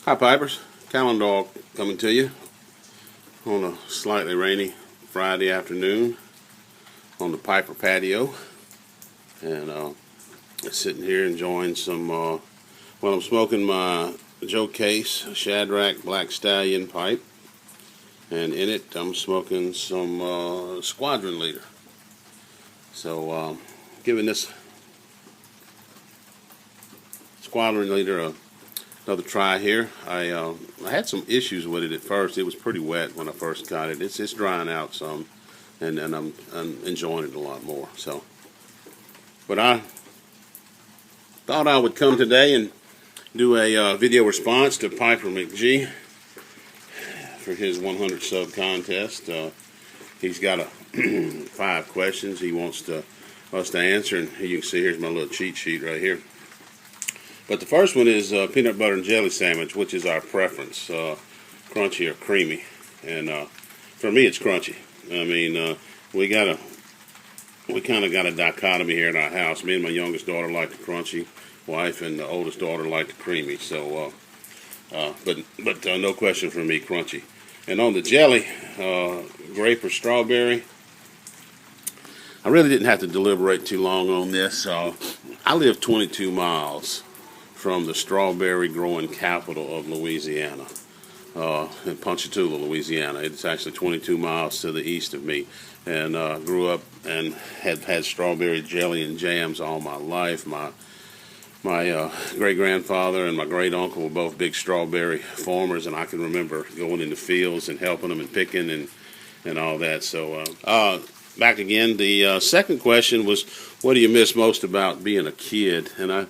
Hi Pipers, Callan Dog coming to you on a slightly rainy Friday afternoon on the Piper patio, and sitting here enjoying some, I'm smoking my Joe Case Shadrack Black Stallion pipe, and in it I'm smoking some Squadron Leader. So giving this Squadron Leader another try here. I had some issues with it at first. It was pretty wet when I first got it. It's drying out some, and I'm enjoying it a lot more. But I thought I would come today and do a video response to Piper McGee for his 100 sub contest. He's got 5 questions he wants us to answer, and you can see here's my little cheat sheet right here. But the first one is peanut butter and jelly sandwich, which is our preference, crunchy or creamy. And for me, it's crunchy. I mean, we kind of got a dichotomy here in our house. Me and my youngest daughter like the crunchy, wife and the oldest daughter like the creamy. So, but no question for me, crunchy. And on the jelly, grape or strawberry. I really didn't have to deliberate too long on this. I live 22 miles from the strawberry growing capital of Louisiana, in Ponchatoula, Louisiana. It's actually 22 miles to the east of me, and grew up and have had strawberry jelly and jams all my life. My great-grandfather and my great-uncle were both big strawberry farmers, and I can remember going in the fields and helping them and picking and all that. So back again, the second question was, what do you miss most about being a kid? And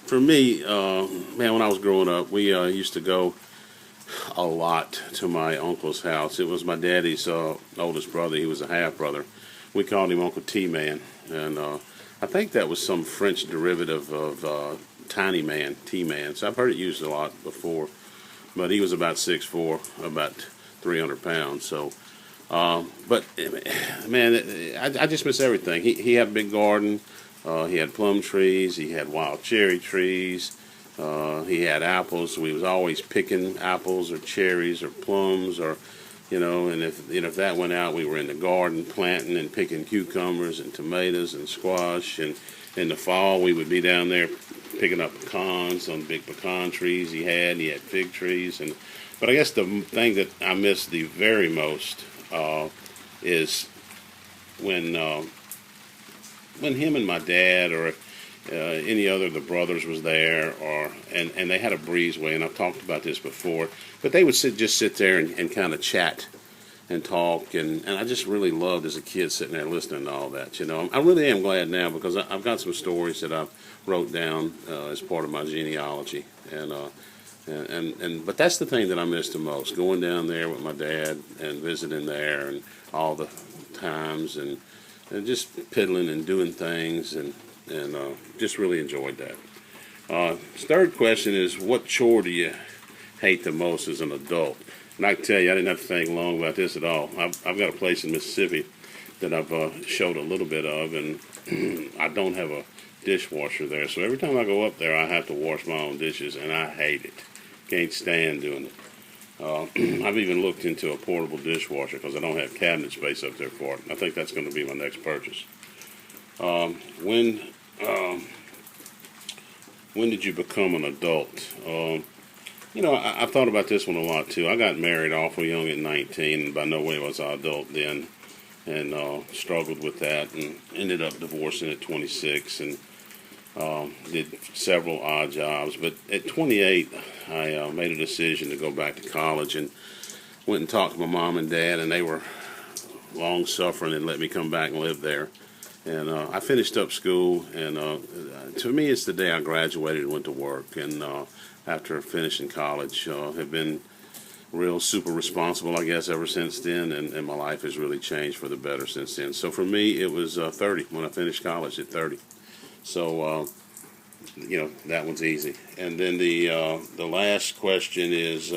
for me, man, when I was growing up, we used to go a lot to my uncle's house. It was my daddy's oldest brother. He was a half-brother. We called him Uncle T-Man, and I think that was some French derivative of Tiny Man, T-Man. So I've heard it used a lot before, but he was about 6'4", about 300 pounds. So, but man, I just miss everything. He had a big garden. He had plum trees. He had wild cherry trees. He had apples. We was always picking apples or cherries or plums, or and if that went out, we were in the garden planting and picking cucumbers and tomatoes and squash. And in the fall, we would be down there picking up pecans on big pecan trees he had. He had fig trees. But I guess the thing that I miss the very most is when him and my dad or any other of the brothers was there, and they had a breezeway, and I've talked about this before, but they would just sit there and kind of chat and talk, and I just really loved as a kid sitting there listening to all that. I really am glad now, because I've got some stories that I wrote down as part of my genealogy, but that's the thing that I miss the most, going down there with my dad and visiting there and all the times and just piddling and doing things, and just really enjoyed that. Third question is, what chore do you hate the most as an adult? And I can tell you, I didn't have to think long about this at all. I've got a place in Mississippi that I've showed a little bit of, and I don't have a dishwasher there. So every time I go up there, I have to wash my own dishes, and I hate it. Can't stand doing it. I've even looked into a portable dishwasher because I don't have cabinet space up there for it. I think that's going to be my next purchase. When did you become an adult? I've thought about this one a lot too. I got married awful young at 19, and by no way was I an adult then, and struggled with that, and ended up divorcing at 26, and did several odd jobs. But at 28, I made a decision to go back to college, and went and talked to my mom and dad, and they were long-suffering and let me come back and live there. And I finished up school, and to me, it's the day I graduated and went to work. And after finishing college, have been real super responsible, I guess, ever since then, and my life has really changed for the better since then. So for me, it was 30 when I finished college at 30. So that one's easy. And then the last question is,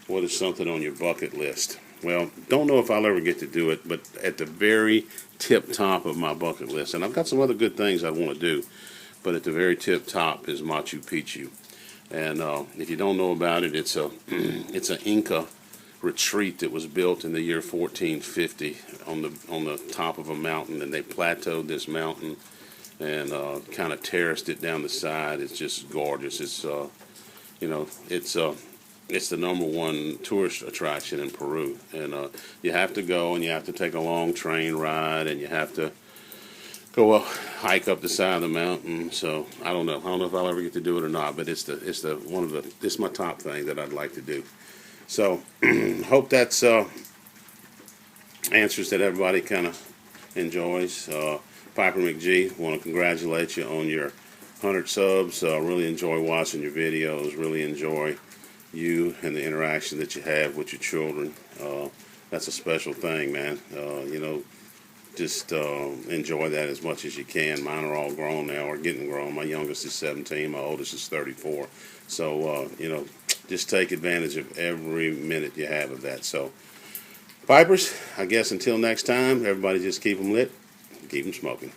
what is something on your bucket list? Well, don't know if I'll ever get to do it, but at the very tip top of my bucket list, and I've got some other good things I want to do, but at the very tip top is Machu Picchu. And if you don't know about it, it's a it's an Inca retreat that was built in the year 1450 on the top of a mountain, and they plateaued this mountain and kind of terraced it down the side. It's just gorgeous. It's it's the #1 tourist attraction in Peru, and you have to go, and you have to take a long train ride, and you have to go hike up the side of the mountain. So I don't know if I'll ever get to do it or not, but it's my top thing that I'd like to do. So hope that's answers that everybody kind of enjoys. Piper McGee, want to congratulate you on your 100 subs. Really enjoy watching your videos. Really enjoy you and the interaction that you have with your children. That's a special thing, man. Just enjoy that as much as you can. Mine are all grown now, or getting grown. My youngest is 17. My oldest is 34. So, just take advantage of every minute you have of that. So, Pipers, I guess until next time, everybody just keep them lit, keep them smoking.